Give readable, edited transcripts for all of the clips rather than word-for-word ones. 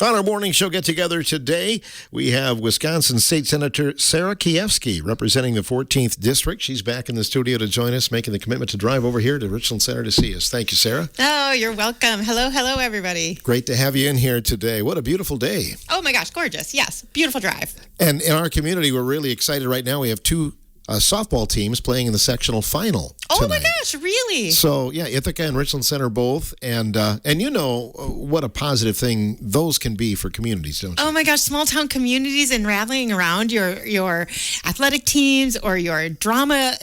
On our morning show get-together today, we have Wisconsin State Senator Sarah Keyeski representing the 14th District. She's back in the studio to join us, making the commitment to drive over here to Richland Center to see us. Thank you, Sarah. Oh, you're welcome. Hello, everybody. Great to have you in here today. What a beautiful day. Oh, my gosh, gorgeous. Yes, beautiful drive. And in our community, we're really excited right now. We have two softball teams playing in the sectional final tonight. Oh my gosh, really? So yeah, Ithaca and Richland Center both, and you know what a positive thing those can be for communities, don't you? Oh my gosh, small town communities and rallying around your athletic teams or your drama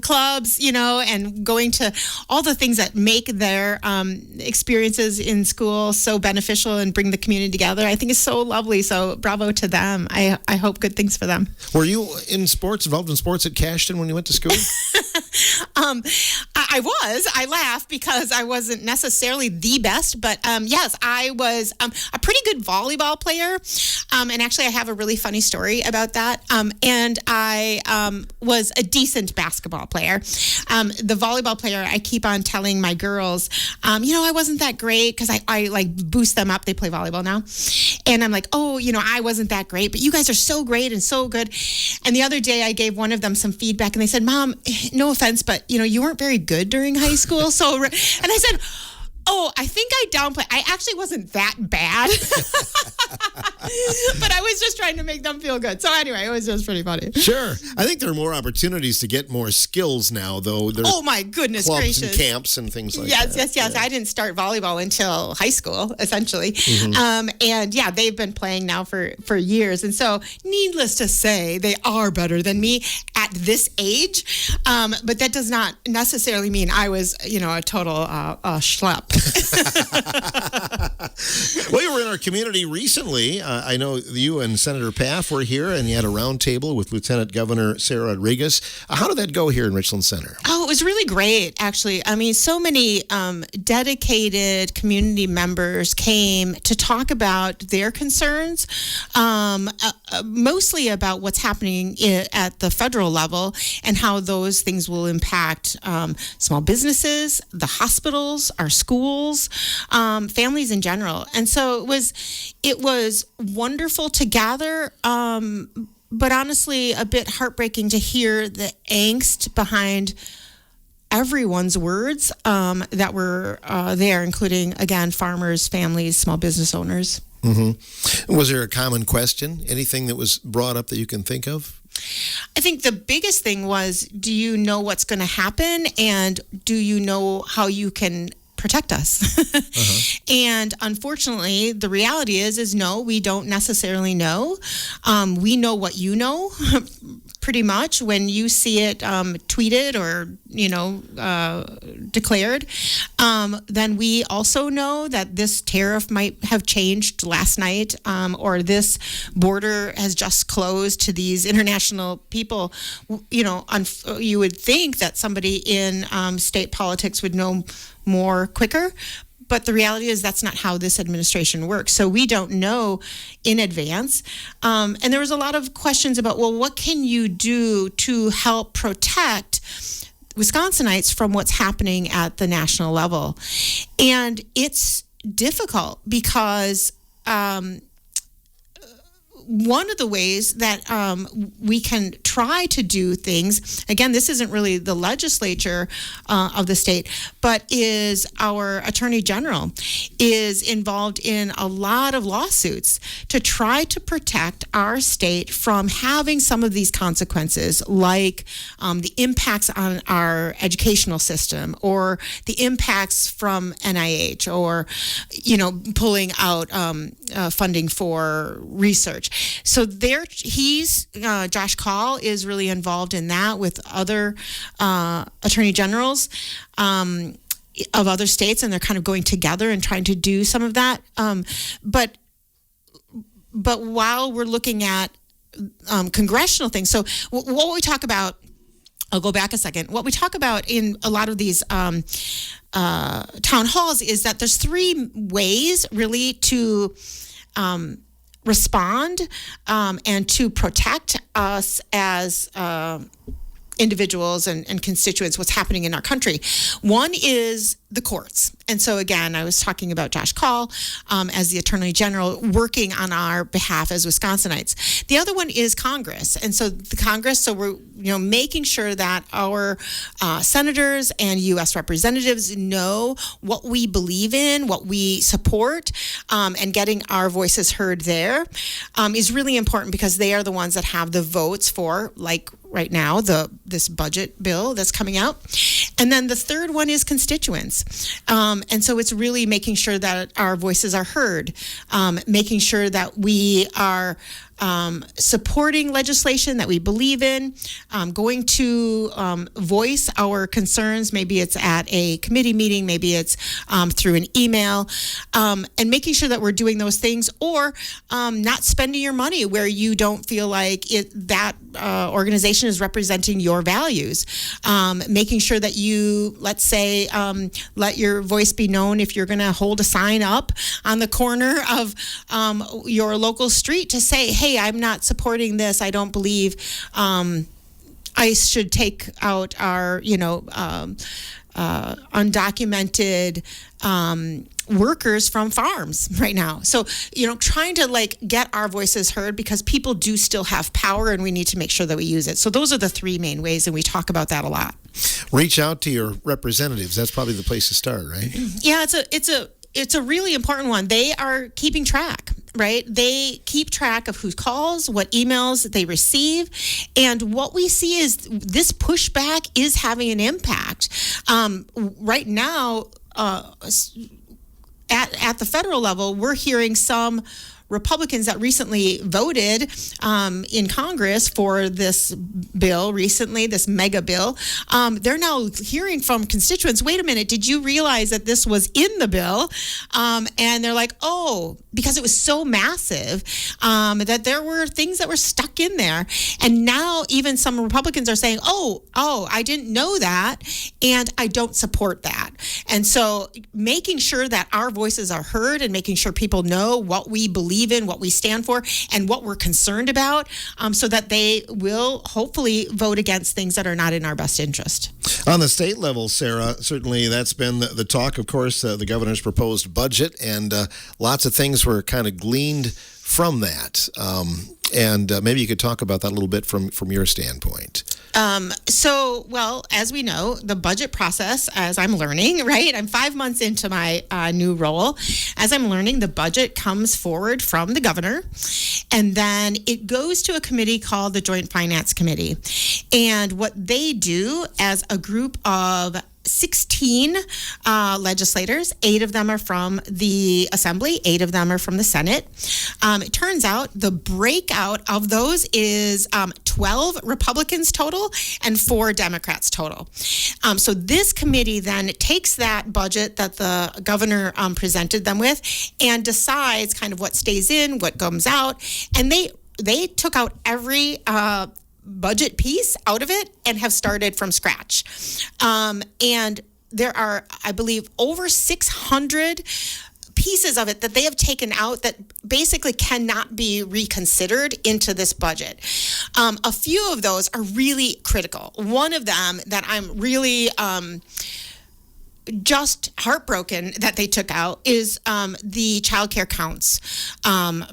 clubs, you know, and going to all the things that make their experiences in school so beneficial and bring the community together. I think it's so lovely. So bravo to them. I hope good things for them. Were you involved in sports at Cashton when you went to school? I was. I laugh because I wasn't necessarily the best, but yes, I was a pretty good volleyball player. And actually, I have a really funny story about that. And I was a decent basketball player. The volleyball player, I keep on telling my girls, I wasn't that great because I like boost them up. They play volleyball now. And I'm like, I wasn't that great, but you guys are so great and so good. And the other day I gave one of them some feedback and they said, Mom, no offense, but you weren't very good during high school. So, and I said, I think I downplayed. I actually wasn't that bad, but I was just trying to make them feel good. So anyway, it was just pretty funny. Sure. I think there are more opportunities to get more skills now, though. There's oh my goodness clubs gracious. And camps and things like that. Yes. Yeah. I didn't start volleyball until high school, essentially. Mm-hmm. And yeah, they've been playing now for years. And so needless to say, they are better than me at this age. But that does not necessarily mean I was, a total schlep. Well, you were in our community recently. I know you and Senator Paff were here, and you had a roundtable with Lieutenant Governor Sarah Rodriguez. How did that go here in Richland Center? Oh, it was really great, actually. I mean, so many dedicated community members came to talk about their concerns, mostly about what's happening at the federal level and how those things will impact small businesses, the hospitals, our schools, families in general. And so it was wonderful to gather, but honestly a bit heartbreaking to hear the angst behind everyone's words that were there, including, again, farmers, families, small business owners. Mm-hmm. Was there a common question? Anything that was brought up that you can think of? I think the biggest thing was, do you know what's going to happen? And do you know how you can protect us? And unfortunately, the reality is no, we don't necessarily know. We know what you know, pretty much, when you see it tweeted or, declared. Then we also know that this tariff might have changed last night, or this border has just closed to these international people. You would think that somebody in state politics would know more quicker, but the reality is that's not how this administration works. So we don't know in advance. And there was a lot of questions about, well, what can you do to help protect Wisconsinites from what's happening at the national level? And it's difficult because one of the ways that we can try to do things, again, this isn't really the legislature of the state, but is our Attorney General is involved in a lot of lawsuits to try to protect our state from having some of these consequences, like the impacts on our educational system or the impacts from NIH or, pulling out funding for research. So Josh Call is really involved in that with other attorney generals of other states, and they're kind of going together and trying to do some of that. But while we're looking at congressional things, so what we talk about, I'll go back a second. What we talk about in a lot of these town halls is that there's three ways really to respond and to protect us as individuals and constituents what's happening in our country. One is the courts. And so again, I was talking about Josh Call as the Attorney General working on our behalf as Wisconsinites. The other one is Congress. And so the Congress, so we're making sure that our senators and U.S. representatives know what we believe in, what we support, and getting our voices heard there is really important because they are the ones that have the votes for, like right now, this budget bill that's coming out. And then the third one is constituents. And so it's really making sure that our voices are heard, making sure that we are supporting legislation that we believe in, going to voice our concerns. Maybe it's at a committee meeting, maybe it's through an email, and making sure that we're doing those things, or not spending your money where you don't feel like that organization is representing your values. Making sure that you, let's say, let your voice be known if you're going to hold a sign up on the corner of your local street to say, hey, I'm not supporting this. I don't believe ICE should take out our, undocumented workers from farms right now. So, trying to get our voices heard because people do still have power and we need to make sure that we use it. So those are the three main ways, and we talk about that a lot. Reach out to your representatives. That's probably the place to start, right? Yeah, it's a really important one. They are keeping track, right? They keep track of who calls, what emails they receive. And what we see is this pushback is having an impact. Right now, at the federal level, we're hearing some Republicans that recently voted in Congress for this bill recently, this mega bill, they're now hearing from constituents, wait a minute, did you realize that this was in the bill? And they're like, oh, because it was so massive that there were things that were stuck in there. And now even some Republicans are saying, oh, I didn't know that, and I don't support that. And so making sure that our voices are heard and making sure people know what we believe in, what we stand for, and what we're concerned about, so that they will hopefully vote against things that are not in our best interest. On the state level, Sarah, certainly that's been the talk, of course, the governor's proposed budget, and lots of things were kind of gleaned from that. And maybe you could talk about that a little bit from your standpoint. Well, as we know, the budget process, as I'm learning, right? I'm 5 months into my new role. As I'm learning, the budget comes forward from the governor, and then it goes to a committee called the Joint Finance Committee. And what they do as a group of 16 legislators, 8 of them are from the Assembly, 8 of them are from the Senate. It turns out the breakout of those is 12 Republicans total and 4 Democrats total. So this committee then takes that budget that the governor presented them with and decides kind of what stays in, what comes out, and they took out every budget piece out of it and have started from scratch. And there are, I believe, over 600 pieces of it that they have taken out that basically cannot be reconsidered into this budget. A few of those are really critical. One of them that I'm really just heartbroken that they took out is the child care counts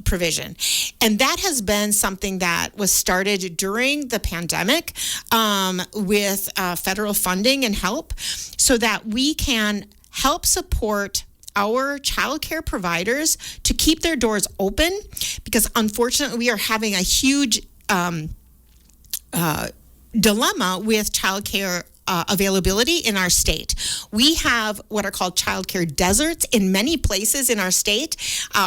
provision. And that has been something that was started during the pandemic with federal funding and help so that we can help support our child care providers to keep their doors open, because unfortunately we are having a huge dilemma with child care availability in our state. We have what are called childcare deserts in many places in our state.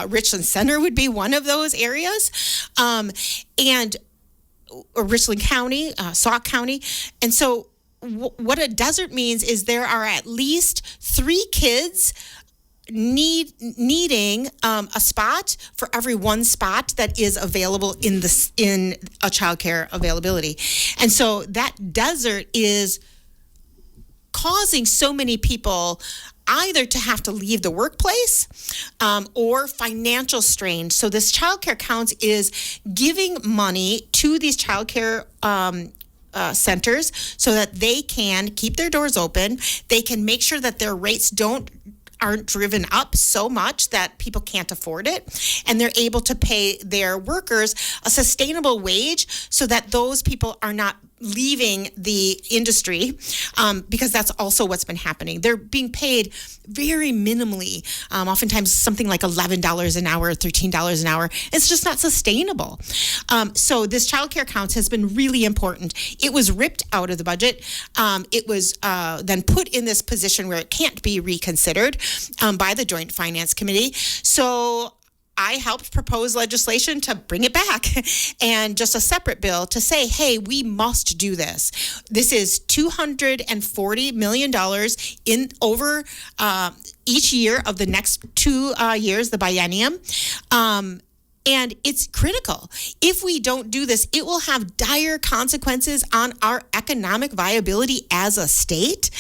Richland Center would be one of those areas, and Richland County, Sauk County. And so what a desert means is there are at least 3 kids needing a spot for every 1 spot that is available in a childcare availability. And so that desert is causing so many people either to have to leave the workplace or financial strain. So this child care counts is giving money to these child care centers so that they can keep their doors open. They can make sure that their rates aren't driven up so much that people can't afford it, and they're able to pay their workers a sustainable wage so that those people are not leaving the industry, because that's also what's been happening. They're being paid very minimally, oftentimes something like $11 an hour, $13 an hour. It's just not sustainable. So this child care counts has been really important. It was ripped out of the budget. It was then put in this position where it can't be reconsidered by the Joint Finance Committee. So I helped propose legislation to bring it back and just a separate bill to say, hey, we must do this. This is $240 million in over each year of the next 2 years, the biennium. And it's critical. If we don't do this, it will have dire consequences on our economic viability as a state.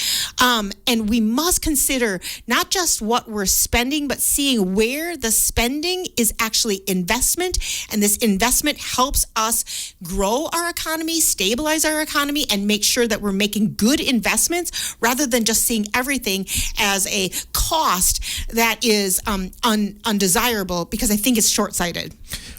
And we must consider not just what we're spending, but seeing where the spending is actually investment. And this investment helps us grow our economy, stabilize our economy, and make sure that we're making good investments rather than just seeing everything as a cost that is undesirable, because I think it's short-sighted.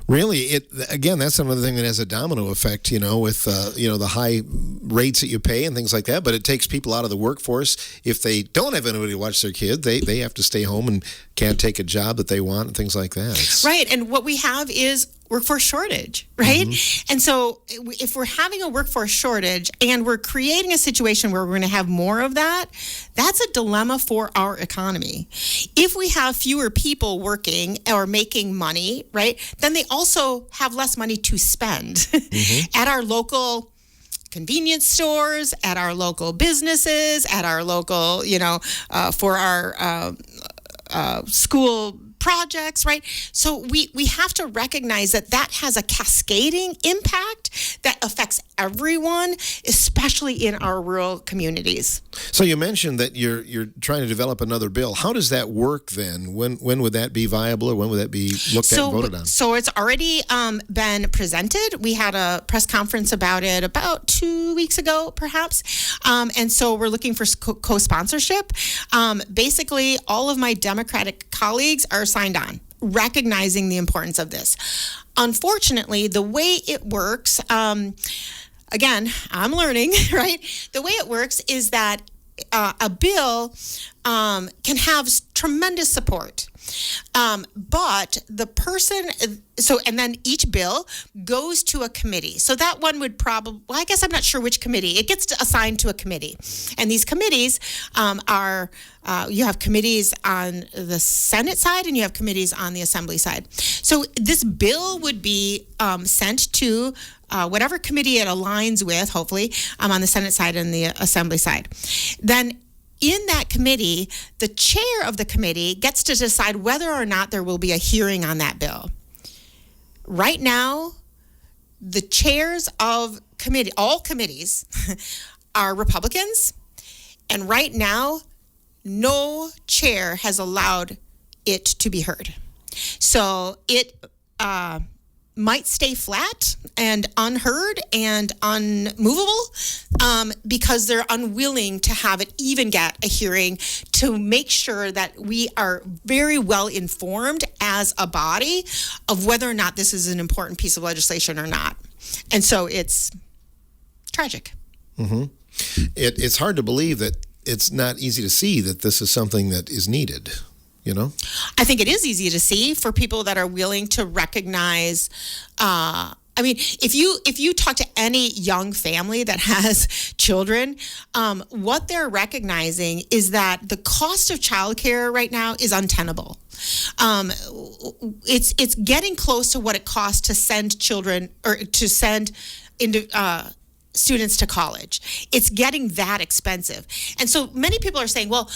Really, again, that's another thing that has a domino effect, with the high rates that you pay and things like that. But it takes people out of the workforce. If they don't have anybody to watch their kid, they have to stay home and can't take a job that they want and things like that. Right, and what we have is workforce shortage, right? Mm-hmm. And so if we're having a workforce shortage and we're creating a situation where we're going to have more of that, that's a dilemma for our economy. If we have fewer people working or making money, right, then they also have less money to spend mm-hmm. at our local convenience stores, at our local businesses, at our local, for our school projects, right? So we have to recognize that has a cascading impact that affects everyone, especially in our rural communities. So you mentioned that you're trying to develop another bill. How does that work then? When would that be viable, or when would that be looked at and voted on? So it's already been presented. We had a press conference about it about 2 weeks ago, perhaps. And so we're looking for co-sponsorship. Basically, all of my Democratic colleagues are signed on, recognizing the importance of this. Unfortunately, the way it works, again, I'm learning, right? The way it works is that a bill can have tremendous support. But the person, and then each bill goes to a committee. So that one would I guess I'm not sure which committee. It gets assigned to a committee. And these committees you have committees on the Senate side and you have committees on the Assembly side. So this bill would be sent to whatever committee it aligns with, hopefully, on the Senate side and the Assembly side. Then in that committee, the chair of the committee gets to decide whether or not there will be a hearing on that bill. Right now, the chairs of all committees are Republicans, and right now, no chair has allowed it to be heard. So it might stay flat and unheard and unmovable because they're unwilling to have it even get a hearing to make sure that we are very well informed as a body of whether or not this is an important piece of legislation or not. And so it's tragic. Mm-hmm. It's hard to believe that it's not easy to see that this is something that is needed. I think it is easy to see for people that are willing to recognize. If you talk to any young family that has children, what they're recognizing is that the cost of childcare right now is untenable. It's getting close to what it costs to send children or to send students to college. It's getting that expensive. And so many people are saying, well,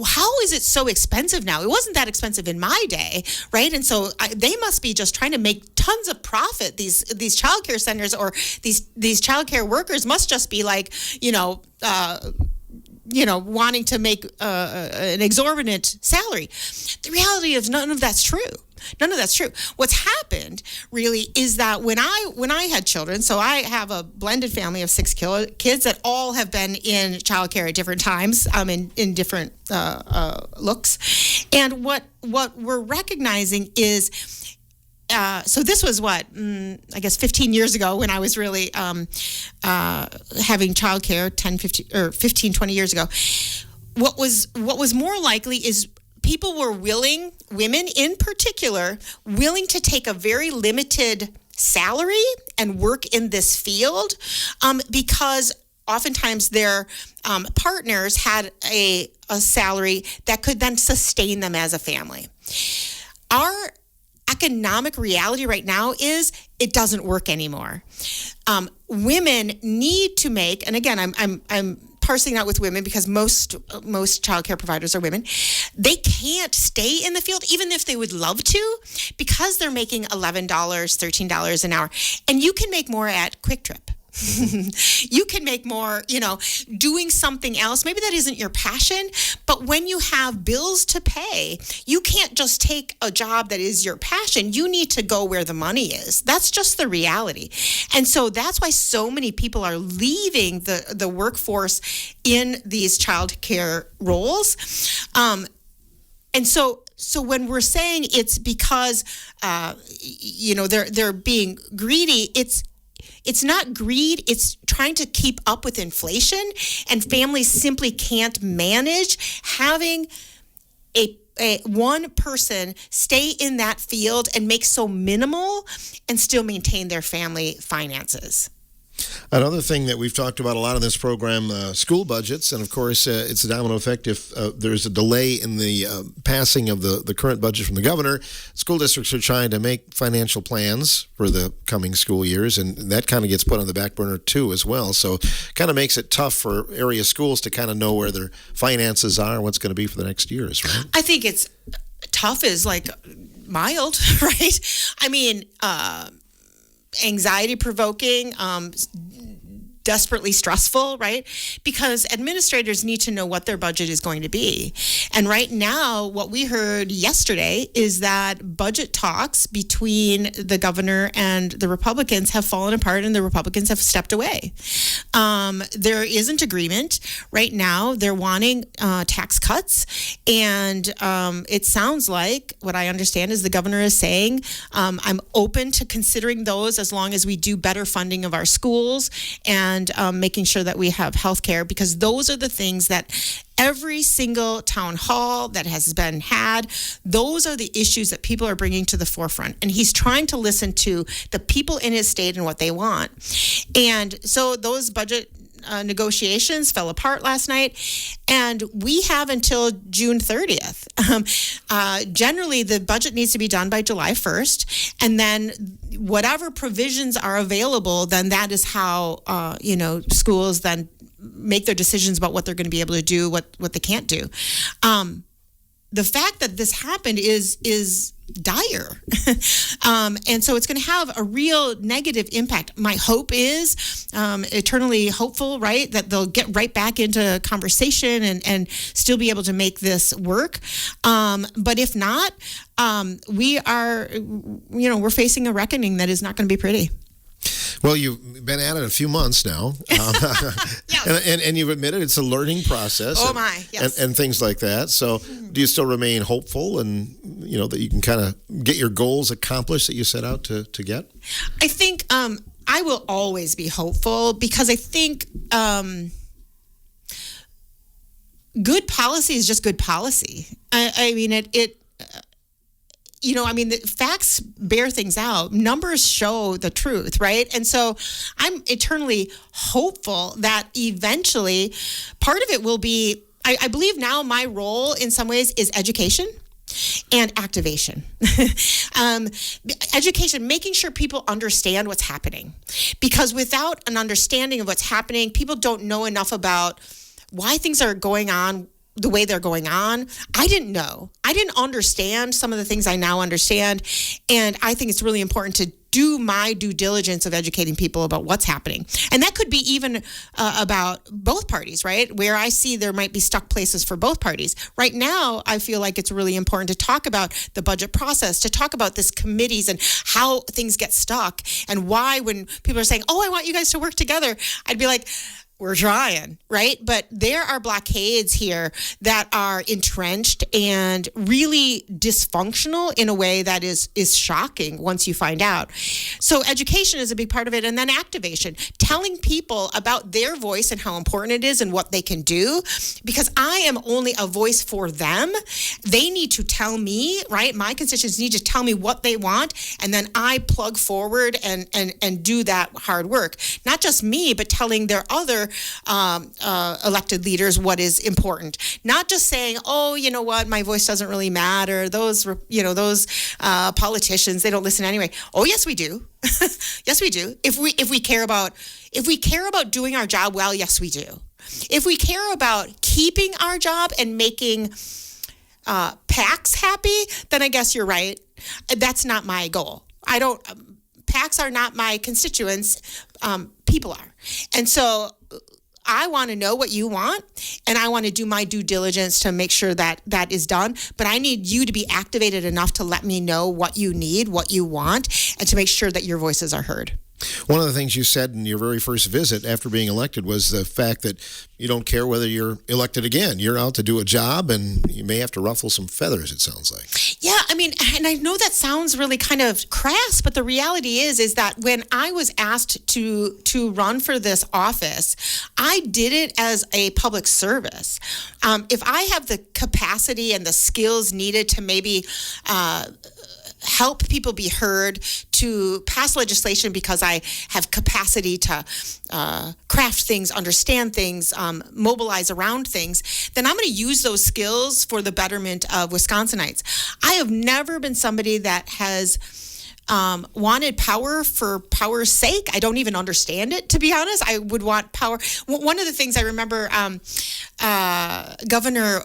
how is it so expensive now? It wasn't that expensive in my day, right? And so they must be just trying to make tons of profit. These childcare centers or these childcare workers must just be like, wanting to make an exorbitant salary. The reality is none of that's true. None of that's true. What's happened really is that when I had children, so I have a blended family of 6 kids that all have been in childcare at different times, in different looks. And what we're recognizing is, so this was I guess 15 years ago when I was really having childcare, 15, 20 years ago. What was more likely is people were willing, women in particular, willing to take a very limited salary and work in this field, because oftentimes their partners had a salary that could then sustain them as a family. Our economic reality right now is it doesn't work anymore. Women need to make, and again, I'm parsing out with women because most childcare providers are women. They can't stay in the field even if they would love to, because they're making $11, $13 an hour, and you can make more at Quick Trip. You can make more, doing something else. Maybe that isn't your passion, but when you have bills to pay, you can't just take a job that is your passion. You need to go where the money is. That's just the reality. And so that's why so many people are leaving the workforce in these childcare roles. And so when we're saying it's because, they're being greedy, it's not greed, it's trying to keep up with inflation, and families simply can't manage having a one person stay in that field and make so minimal and still maintain their family finances. Another thing that we've talked about a lot in this program, school budgets, and of course it's a domino effect. If there's a delay in the passing of the current budget from the governor, school districts are trying to make financial plans for the coming school years, and that kind of gets put on the back burner too as well. So kind of makes it tough for area schools to kind of know where their finances are and what's going to be for the next years, right? I think it's tough is like mild, right? I mean, anxiety provoking, desperately stressful, right? Because administrators need to know what their budget is going to be. And right now, what we heard yesterday is that budget talks between the governor and the Republicans have fallen apart, and the Republicans have stepped away. There isn't agreement right now. They're wanting tax cuts, and it sounds like what I understand is the governor is saying, I'm open to considering those as long as we do better funding of our schools and making sure that we have health care, because those are the things that every single town hall that has been had, those are the issues that people are bringing to the forefront. And he's trying to listen to the people in his state and what they want. And so those budget negotiations fell apart last night, and we have until June 30th. Generally, the budget needs to be done by July 1st, and then whatever provisions are available, then that is how schools then make their decisions about what they're going to be able to do, what they can't do. The fact that this happened is dire. And so it's going to have a real negative impact. My hope is, eternally hopeful, right, that they'll get right back into conversation and still be able to make this work. But if not, we're facing a reckoning that is not going to be pretty. Well, you've been at it a few months now, Yes. and you've admitted it's a learning process. Oh, my, yes. And things like that. So do you still remain hopeful and, that you can kind of get your goals accomplished that you set out to get? I think I will always be hopeful, because I think good policy is just good policy. I mean, the facts bear things out. Numbers show the truth, right? And so I'm eternally hopeful that eventually part of it will be, I believe now my role in some ways is education and activation. Education, making sure people understand what's happening. Because without an understanding of what's happening, people don't know enough about why things are going on the way they're going on. I didn't know. I didn't understand some of the things I now understand. And I think it's really important do my due diligence of educating people about what's happening. And that could be even about both parties, right? Where I see there might be stuck places for both parties. Right now, I feel like it's really important to talk about the budget process, to talk about this committees and how things get stuck, and why when people are saying, oh, I want you guys to work together, I'd be like, we're trying, right? But there are blockades here that are entrenched and really dysfunctional in a way that is shocking once you find out. So education is a big part of it, and then activation, telling people about their voice and how important it is and what they can do, because I am only a voice for them. They need to tell me, right? My constituents need to tell me what they want, and then I plug forward and do that hard work. Not just me, but telling their other elected leaders what is important. Not just saying, oh, you know what, my voice doesn't really matter. Those politicians, they don't listen anyway. Oh, yes, we do. Yes, we do. If we care about doing our job well, yes, we do. If we care about keeping our job and making PACs happy, then I guess you're right. That's not my goal. PACs are not my constituents. People are. And so I want to know what you want, and I want to do my due diligence to make sure that that is done. But I need you to be activated enough to let me know what you need, what you want, and to make sure that your voices are heard. One of the things you said in your very first visit after being elected was the fact that you don't care whether you're elected again. You're out to do a job, and you may have to ruffle some feathers, it sounds like. Yeah, I mean, and I know that sounds really kind of crass, but the reality is that when I was asked to run for this office, I did it as a public service. If I have the capacity and the skills needed to maybe help people be heard, to pass legislation because I have capacity to craft things, understand things, mobilize around things, then I'm going to use those skills for the betterment of Wisconsinites. I have never been somebody that has wanted power for power's sake. I don't even understand it, to be honest. I would want power. One of the things I remember Governor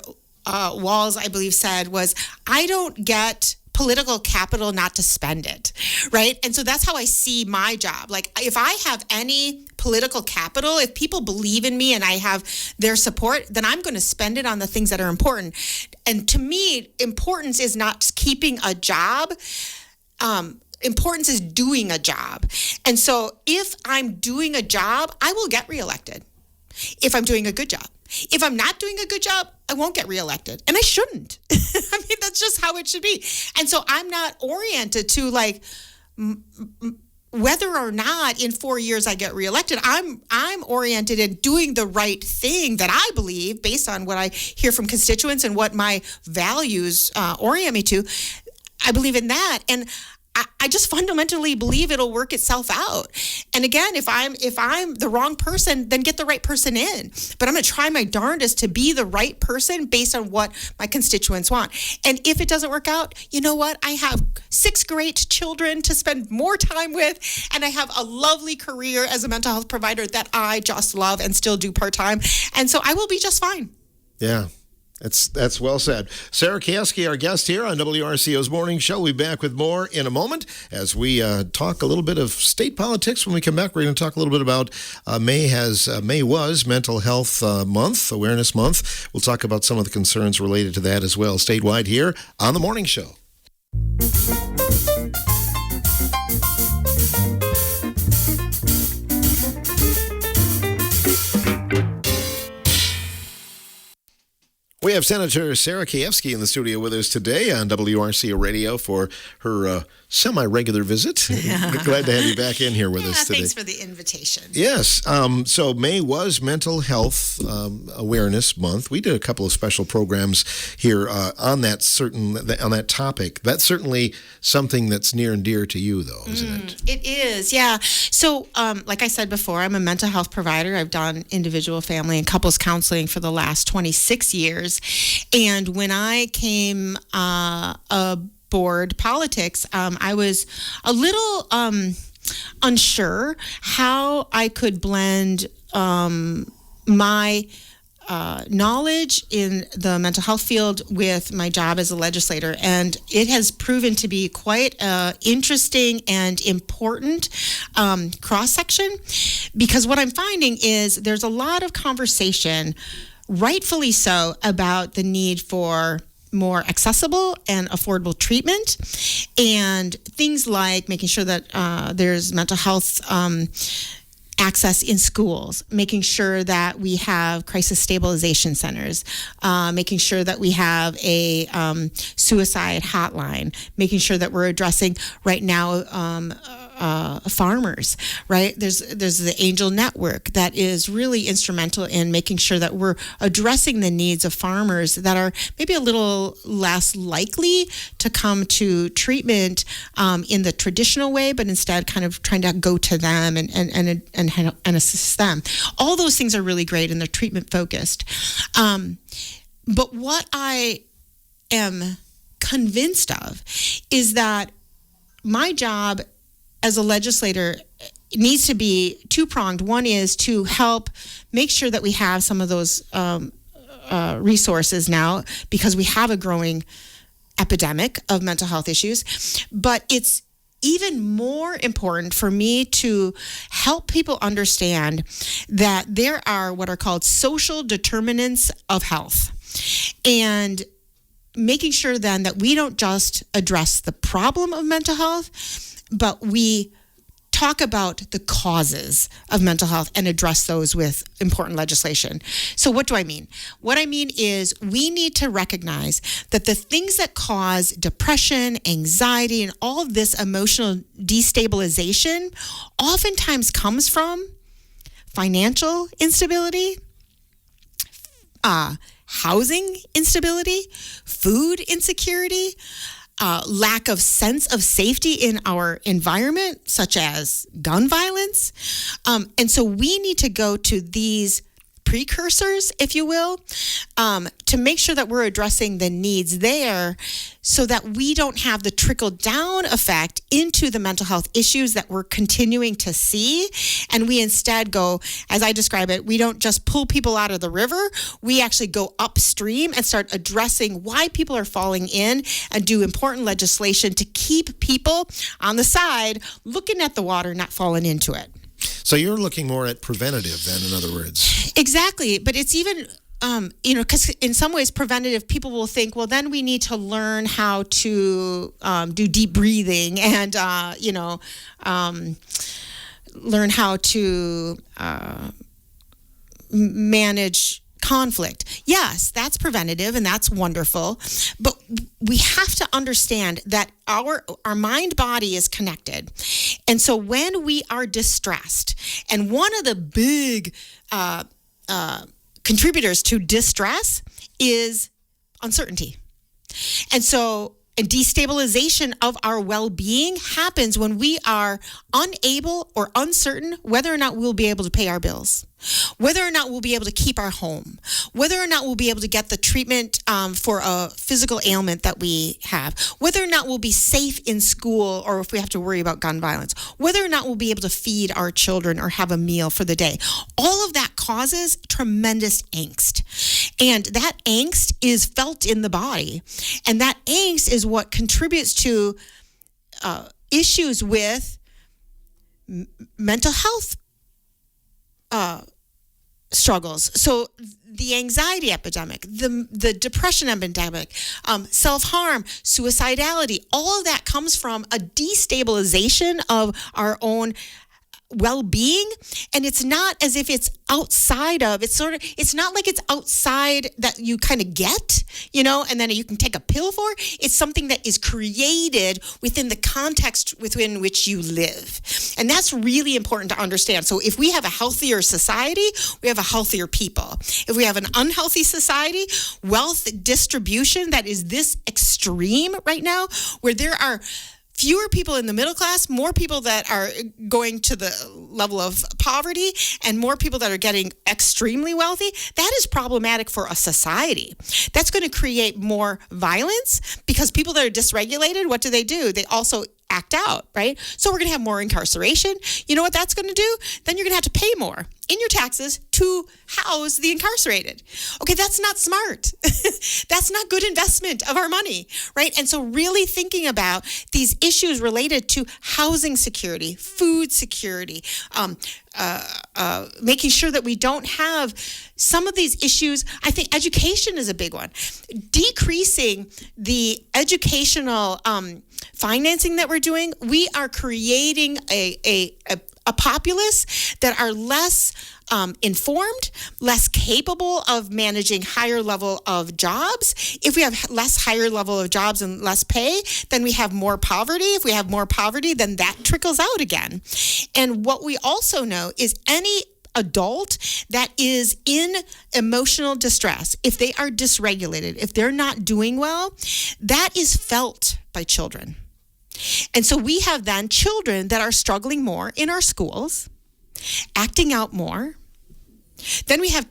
Walz, I believe, said was, I don't get political capital not to spend it, right? And so that's how I see my job. Like, if I have any political capital, if people believe in me and I have their support, then I'm going to spend it on the things that are important. And to me, importance is not keeping a job. Importance is doing a job. And so if I'm doing a job, I will get reelected if I'm doing a good job. If I'm not doing a good job, I won't get reelected, and I shouldn't. I mean, that's just how it should be. And so I'm not oriented to like whether or not in 4 years I get reelected. I'm oriented in doing the right thing that I believe, based on what I hear from constituents and what my values orient me to. I believe in that, and I just fundamentally believe it'll work itself out. And again, if I'm the wrong person, then get the right person in. But I'm going to try my darndest to be the right person based on what my constituents want. And if it doesn't work out, you know what? I have 6 great children to spend more time with, and I have a lovely career as a mental health provider that I just love and still do part-time. And so I will be just fine. Yeah. That's well said. Sarah Keyeski, our guest here on WRCO's Morning Show. We'll be back with more in a moment as we talk a little bit of state politics. When we come back, we're going to talk a little bit about May was Mental Health Month, Awareness Month. We'll talk about some of the concerns related to that as well statewide here on The Morning Show. We have Senator Sarah Keyeski in the studio with us today on WRCO Radio for her semi-regular visit. Yeah. Glad to have you back in here with us today. Thanks for the invitation. Yes. So May was Mental Health Awareness Month. We did a couple of special programs here on that topic. That's certainly something that's near and dear to you, though, isn't it? It is, yeah. So, like I said before, I'm a mental health provider. I've done individual, family, and couples counseling for the last 26 years. And when I came aboard politics, I was a little unsure how I could blend my knowledge in the mental health field with my job as a legislator, and it has proven to be quite interesting and important cross-section, because what I'm finding is there's a lot of conversation, rightfully so, about the need for more accessible and affordable treatment, and things like making sure that there's mental health access in schools, making sure that we have crisis stabilization centers, making sure that we have a suicide hotline, making sure that we're addressing right now farmers, right? There's the Angel Network that is really instrumental in making sure that we're addressing the needs of farmers that are maybe a little less likely to come to treatment in the traditional way, but instead kind of trying to go to them and assist them. All those things are really great and they're treatment focused. But what I am convinced of is that my job as a legislator needs to be two-pronged. One is to help make sure that we have some of those resources now, because we have a growing epidemic of mental health issues. But it's even more important for me to help people understand that there are what are called social determinants of health, and making sure then that we don't just address the problem of mental health, but we talk about the causes of mental health and address those with important legislation. So what do I mean? What I mean is we need to recognize that the things that cause depression, anxiety, and all of this emotional destabilization oftentimes comes from financial instability, housing instability, food insecurity, lack of sense of safety in our environment, such as gun violence. And so we need to go to these precursors, if you will, to make sure that we're addressing the needs there, so that we don't have the trickle down effect into the mental health issues that we're continuing to see. And we instead go, as I describe it, we don't just pull people out of the river, we actually go upstream and start addressing why people are falling in, and do important legislation to keep people on the side looking at the water, not falling into it. So you're looking more at preventative then, in other words. Exactly. But it's even, because in some ways preventative, people will think, well, then we need to learn how to do deep breathing and, learn how to manage conflict. Yes, that's preventative and that's wonderful, but we have to understand that our mind body is connected. And so when we are distressed, and one of the big contributors to distress is uncertainty. And destabilization of our well-being happens when we are unable or uncertain whether or not we'll be able to pay our bills, whether or not we'll be able to keep our home, whether or not we'll be able to get the treatment for a physical ailment that we have, whether or not we'll be safe in school, or if we have to worry about gun violence, whether or not we'll be able to feed our children or have a meal for the day. All of that causes tremendous angst. And that angst is felt in the body. And that angst is what contributes to issues with mental health struggles. So the anxiety epidemic, the depression epidemic, self-harm, suicidality, all of that comes from a destabilization of our own well-being. And it's not as if it's outside of, it's not like it's outside that you kind of get, and then you can take a pill for. It's something that is created within the context within which you live. And that's really important to understand. So if we have a healthier society, we have a healthier people. If we have an unhealthy society, wealth distribution that is this extreme right now, where there are fewer people in the middle class, more people that are going to the level of poverty, and more people that are getting extremely wealthy, that is problematic for a society. That's going to create more violence, because people that are dysregulated, what do? They also act out, right? So we're going to have more incarceration. You know what that's going to do? Then you're going to have to pay more in your taxes to house the incarcerated. Okay, that's not smart. That's not good investment of our money, right? And so really thinking about these issues related to housing security, food security, making sure that we don't have some of these issues. I think education is a big one. Decreasing the educational financing that we're doing, we are creating a populace that are less informed, less capable of managing higher level of jobs. If we have less higher level of jobs and less pay, then we have more poverty. If we have more poverty, then that trickles out again. And what we also know is any adult that is in emotional distress, if they are dysregulated, if they're not doing well, that is felt by children. And so we have then children that are struggling more in our schools, acting out more. Then we have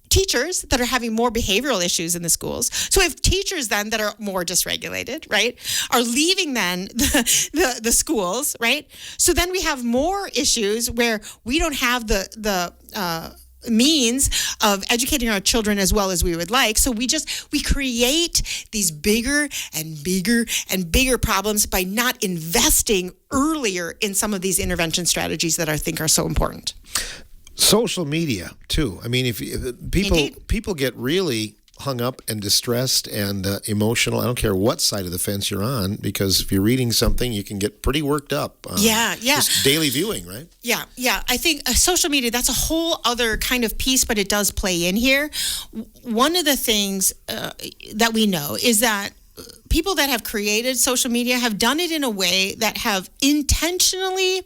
teachers that are having more behavioral issues in the schools. So we have teachers then that are more dysregulated, right? Are leaving then the schools, right? So then we have more issues where we don't have the means of educating our children as well as we would like. So we create these bigger and bigger and bigger problems by not investing earlier in some of these intervention strategies that I think are so important. Social media too. I mean, if people get really hung up and distressed and emotional, I don't care what side of the fence you're on, because if you're reading something, you can get pretty worked up. Just daily viewing, right? Yeah. I think social media, that's a whole other kind of piece, but it does play in here. One of the things that we know is that people that have created social media have done it in a way that have intentionally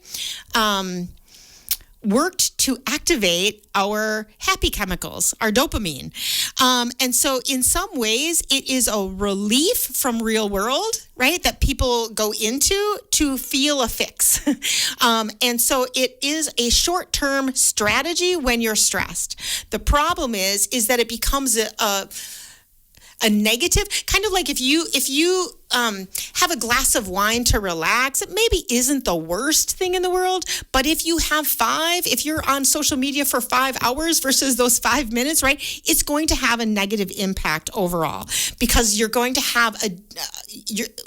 worked to activate our happy chemicals, our dopamine. And so in some ways, it is a relief from real world, right, that people go into to feel a fix. And so it is a short-term strategy when you're stressed. The problem is that it becomes a negative, kind of like if you have a glass of wine to relax, it maybe isn't the worst thing in the world. But if you're on social media for 5 hours versus those 5 minutes, right, it's going to have a negative impact overall, because you're going to have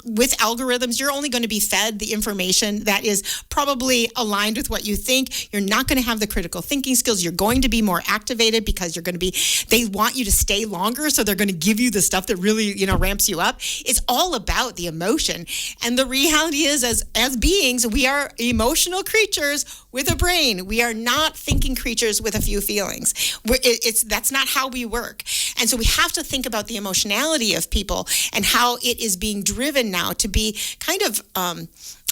with algorithms, you're only going to be fed the information that is probably aligned with what you think. You're not going to have the critical thinking skills. You're going to be more activated because they want you to stay longer. So they're going to give you the stuff that really, ramps you up. It's all about the emotion. And the reality is, as beings, we are emotional creatures with a brain. We are not thinking creatures with a few feelings. That's not how we work. And so we have to think about the emotionality of people and how it is being driven now to be kind of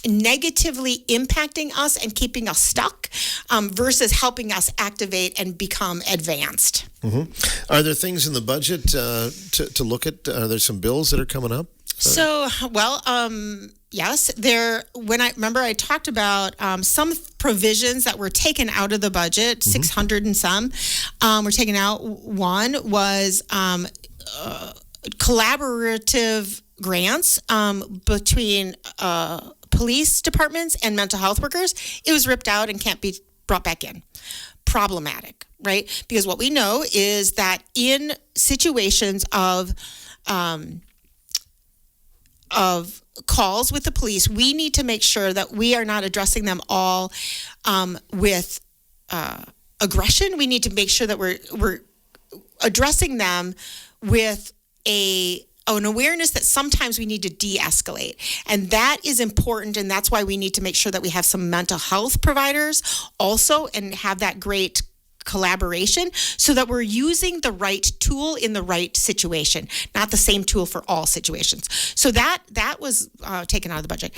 negatively impacting us and keeping us stuck versus helping us activate and become advanced. Mm-hmm. Are there things in the budget to look at? Are there some bills that are coming up? Yes, I talked about some provisions that were taken out of the budget, 600 and some were taken out. One was collaborative grants between police departments and mental health workers. It was ripped out and can't be brought back in. Problematic, right? Because what we know is that in situations of calls with the police, we need to make sure that we are not addressing them all with aggression. We need to make sure that we're addressing them with an awareness that sometimes we need to de-escalate. And that is important, and that's why we need to make sure that we have some mental health providers also and have that great collaboration so that we're using the right tool in the right situation, not the same tool for all situations. So that was taken out of the budget.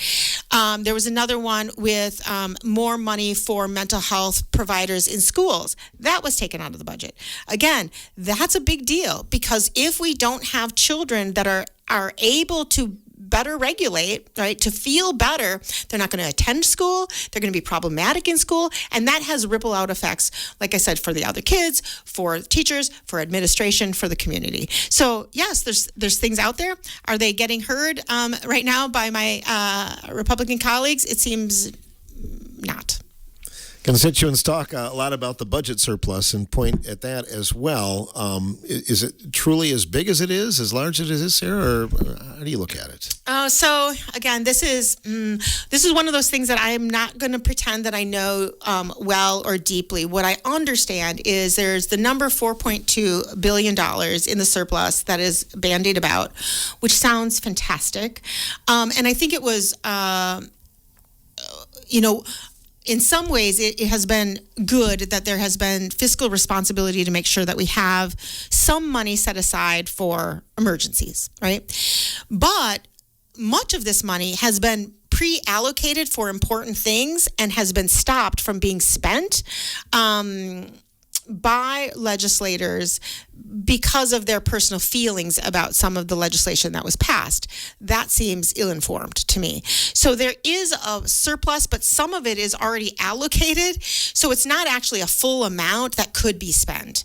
There was another one with more money for mental health providers in schools. That was taken out of the budget. Again, that's a big deal, because if we don't have children that are able to better regulate, right, to feel better, they're not going to attend school, they're going to be problematic in school, and that has ripple out effects, like I said, for the other kids, for teachers, for administration, for the community. So yes, there's things out there. Are they getting heard right now by my Republican colleagues? It seems not. Constituents talk a lot about the budget surplus and point at that as well. Is it truly as big as it is, as large as it is, Sarah, or how do you look at it? So again, this is one of those things that I am not going to pretend that I know well or deeply. What I understand is there's the number $4.2 billion in the surplus that is bandied about, which sounds fantastic. And I think it was, in some ways, it has been good that there has been fiscal responsibility to make sure that we have some money set aside for emergencies, right? But much of this money has been pre-allocated for important things and has been stopped from being spent by legislators because of their personal feelings about some of the legislation that was passed. That seems ill-informed to me. So there is a surplus, but some of it is already allocated. So it's not actually a full amount that could be spent.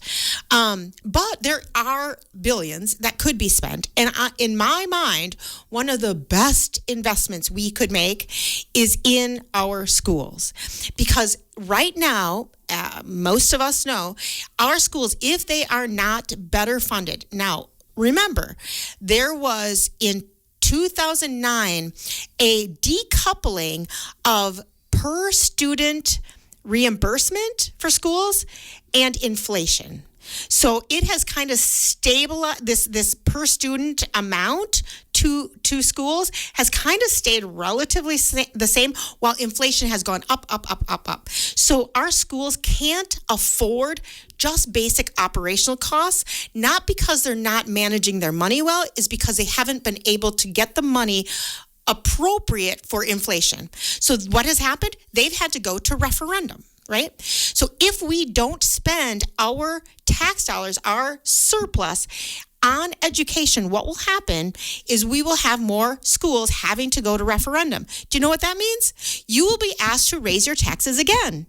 But there are billions that could be spent. And in my mind, one of the best investments we could make is in our schools. Because right now, most of us know our schools, if they are not better funded. Now, remember, there was in 2009 a decoupling of per student reimbursement for schools and inflation. So it has kind of stabilized this per student amount to schools has kind of stayed relatively the same while inflation has gone up. So our schools can't afford just basic operational costs, not because they're not managing their money well, is because they haven't been able to get the money appropriate for inflation. So what has happened? They've had to go to referendum. Right? So if we don't spend our tax dollars, our surplus on education, what will happen is we will have more schools having to go to referendum. Do you know what that means? You will be asked to raise your taxes again.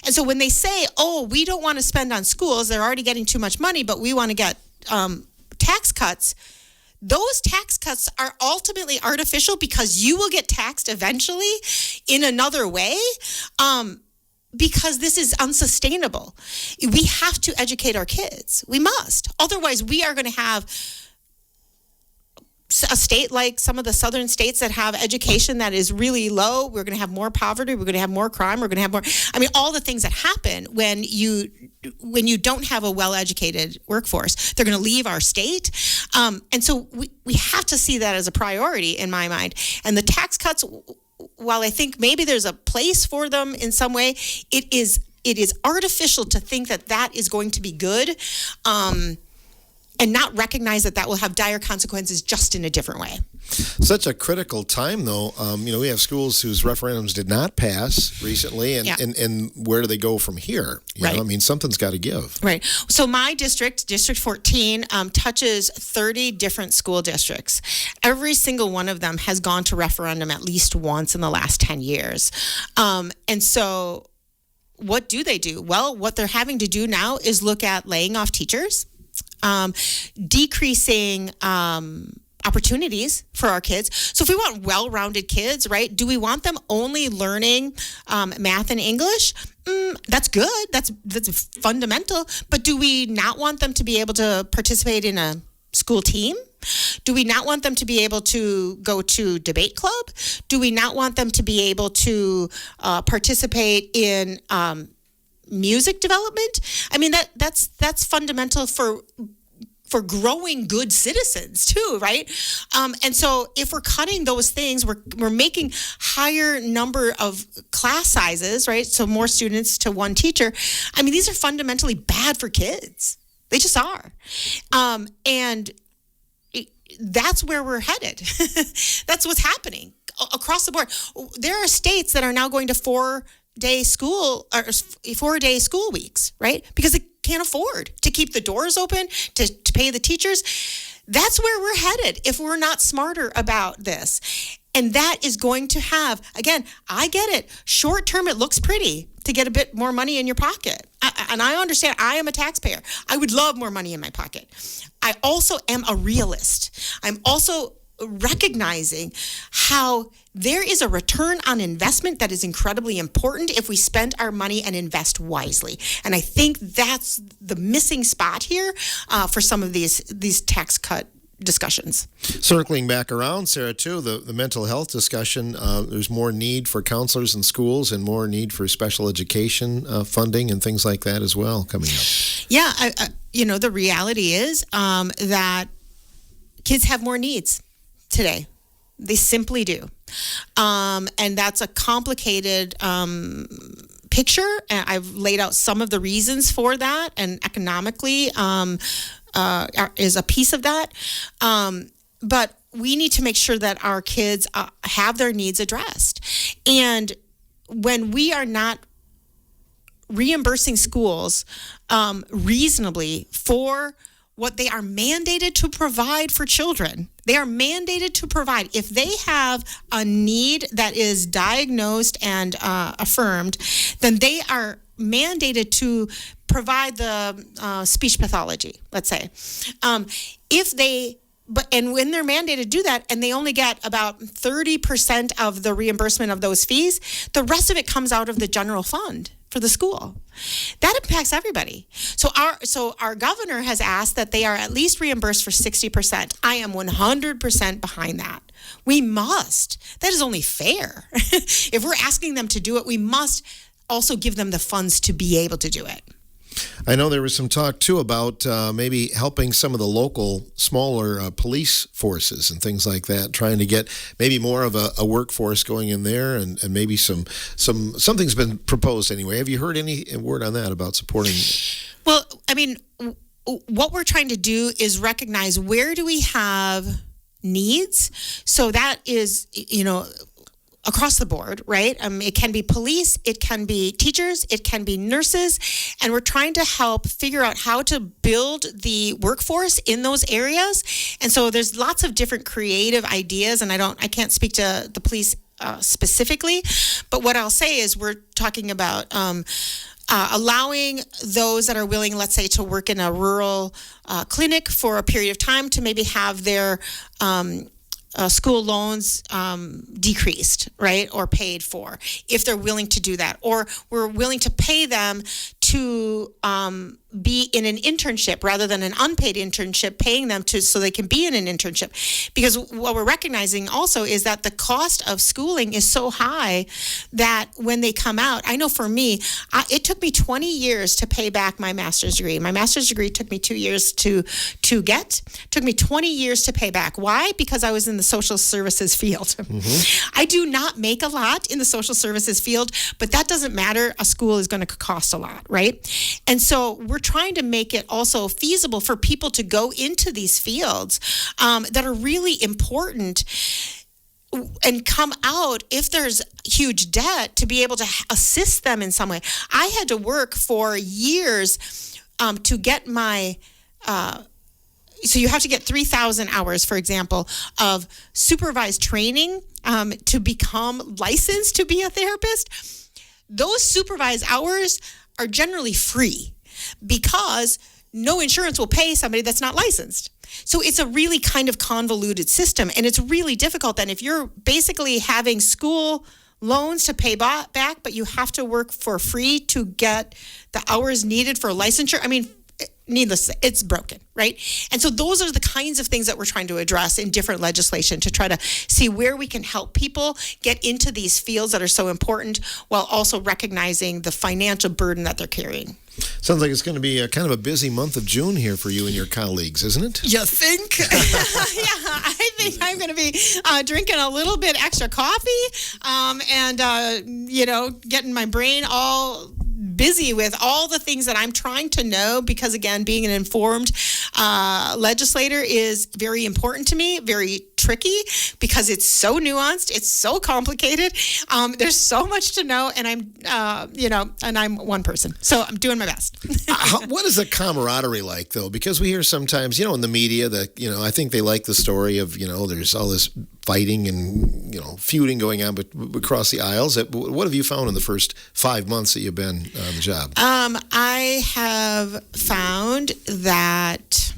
And so when they say, oh, we don't want to spend on schools, they're already getting too much money, but we want to get tax cuts, those tax cuts are ultimately artificial because you will get taxed eventually in another way. Because this is unsustainable. We have to educate our kids. We must. Otherwise, we are going to have a state like some of the southern states that have education that is really low. We're going to have more poverty. We're going to have more crime. We're going to have more. All the things that happen when you don't have a well-educated workforce. They're going to leave our state. And so we have to see that as a priority in my mind. And the tax cuts, while I think maybe there's a place for them in some way, it is artificial to think that is going to be good, and not recognize that will have dire consequences just in a different way. Such a critical time, though. We have schools whose referendums did not pass recently, and where do they go from here? Something's got to give. Right. So my district, District 14, touches 30 different school districts. Every single one of them has gone to referendum at least once in the last 10 years. And so what do they do? Well, what they're having to do now is look at laying off teachers, decreasing opportunities for our kids. So if we want well-rounded kids, right, do we want them only learning math and English? That's good. That's fundamental. But do we not want them to be able to participate in a school team? Do we not want them to be able to go to debate club? Do we not want them to be able to participate in music development? That's fundamental for growing good citizens too, right? And so if we're cutting those things, we're making higher number of class sizes, right? So more students to one teacher. These are fundamentally bad for kids. They just are. And that's where we're headed. That's what's happening across the board. There are states that are now going to 4-day school weeks, right? Because they can't afford to keep the doors open, to pay the teachers. That's where we're headed if we're not smarter about this. And that is going to have, again, I get it. Short term, it looks pretty to get a bit more money in your pocket. And I understand, I am a taxpayer. I would love more money in my pocket. I also am a realist. I'm also recognizing how there is a return on investment that is incredibly important if we spend our money and invest wisely. And I think that's the missing spot here for some of these tax cut discussions. Circling back around, Sarah, too, the mental health discussion, there's more need for counselors in schools and more need for special education funding and things like that as well coming up. Yeah, the reality is that kids have more needs today. They simply do. And that's a complicated picture. And I've laid out some of the reasons for that, and economically is a piece of that. But we need to make sure that our kids have their needs addressed. And when we are not reimbursing schools reasonably for what they are mandated to provide for children. They are mandated to provide. If they have a need that is diagnosed and affirmed, then they are mandated to provide the speech pathology, let's say. And when they're mandated to do that, and they only get about 30% of the reimbursement of those fees, the rest of it comes out of the general fund for the school. That impacts everybody. So our governor has asked that they are at least reimbursed for 60%. I am 100% behind that. We must. That is only fair. If we're asking them to do it, we must also give them the funds to be able to do it. I know there was some talk, too, about maybe helping some of the local, smaller police forces and things like that, trying to get maybe more of a workforce going in there, and maybe something's been proposed anyway. Have you heard any word on that about supporting? Well, I mean, what we're trying to do is recognize where do we have needs. So that is, across the board, right? It can be police, it can be teachers, it can be nurses, and we're trying to help figure out how to build the workforce in those areas. And so there's lots of different creative ideas, and I can't speak to the police specifically, but what I'll say is we're talking about allowing those that are willing, let's say, to work in a rural clinic for a period of time to maybe have their school loans decreased, right, or paid for, if they're willing to do that. Or we're willing to pay them to be in an internship rather than an unpaid internship, paying them so they can be in an internship. Because what we're recognizing also is that the cost of schooling is so high that when they come out, I know for me, it took me 20 years to pay back my master's degree. My master's degree took me 2 years to get. Took me 20 years to pay back. Why? Because I was in the social services field. Mm-hmm. I do not make a lot in the social services field, but that doesn't matter. A school is going to cost a lot, right? And so we're trying to make it also feasible for people to go into these fields that are really important and come out, if there's huge debt, to be able to assist them in some way. I had to work for years to get my so you have to get 3,000 hours, for example, of supervised training to become licensed to be a therapist. Those supervised hours are generally free because no insurance will pay somebody that's not licensed. So it's a really kind of convoluted system, and it's really difficult then if you're basically having school loans to pay back, but you have to work for free to get the hours needed for licensure. I mean, needless to say, it's broken, right? And so those are the kinds of things that we're trying to address in different legislation to try to see where we can help people get into these fields that are so important while also recognizing the financial burden that they're carrying. Sounds like it's going to be a kind of a busy month of June here for you and your colleagues, isn't it? You think? Yeah, I think I'm going to be drinking a little bit extra coffee and, getting my brain all busy with all the things that I'm trying to know because, again, being an informed legislator is very important to me, very tricky because it's so nuanced, it's so complicated. There's so much to know, and I'm one person, so I'm doing my best. What is the camaraderie like, though? Because we hear sometimes, in the media that, I think they like the story of, there's all this fighting and, feuding going on across the aisles. What have you found in the first 5 months that you've been on the job? I have found that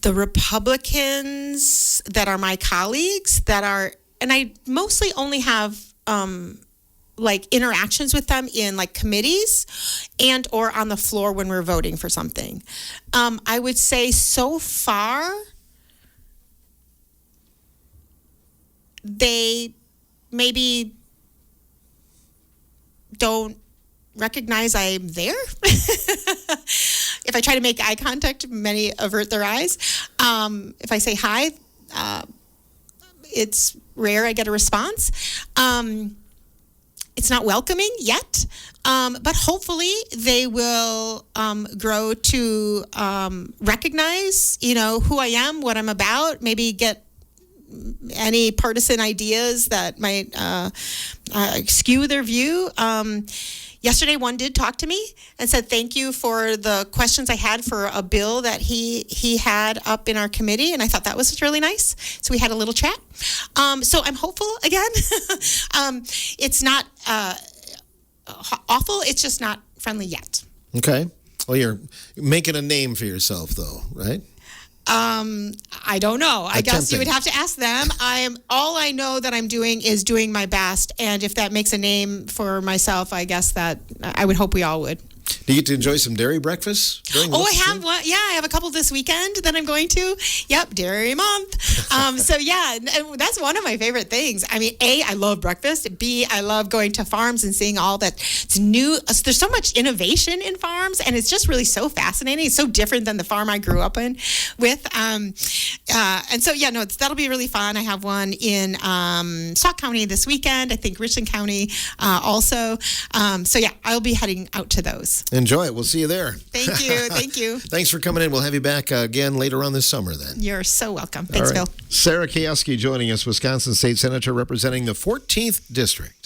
the Republicans that are my colleagues and I mostly only have interactions with them in committees and or on the floor when we're voting for something. I would say so far they maybe don't recognize I'm there. If I try to make eye contact, many avert their eyes. If I say hi, it's rare I get a response. It's not welcoming yet, but hopefully they will grow to recognize, who I am, what I'm about, maybe get any partisan ideas that might skew their view. Yesterday, one did talk to me and said thank you for the questions I had for a bill that he had up in our committee, and I thought that was really nice. So we had a little chat. So I'm hopeful again. It's not awful. It's just not friendly yet. Okay. Well, you're making a name for yourself, though, right? I don't know. I guess you would have to ask them. All I know that I'm doing is doing my best, and if that makes a name for myself, I guess that I would hope we all would. Do you get to enjoy some dairy breakfast? I have one. Yeah, I have a couple this weekend that I'm going to. Yep, Dairy Month. So yeah, that's one of my favorite things. I mean, A, I love breakfast. B, I love going to farms and seeing all that it's new. There's so much innovation in farms, and it's just really so fascinating. It's so different than the farm I grew up with. And so yeah, no, that'll be really fun. I have one in Sauk County this weekend. I think Richland County also. So yeah, I'll be heading out to those. Enjoy it. We'll see you there. Thank you. Thank you. Thanks for coming in. We'll have you back again later on this summer then. You're so welcome. Thanks, All right. Phil. Sarah Keyeski joining us, Wisconsin State Senator representing the 14th District.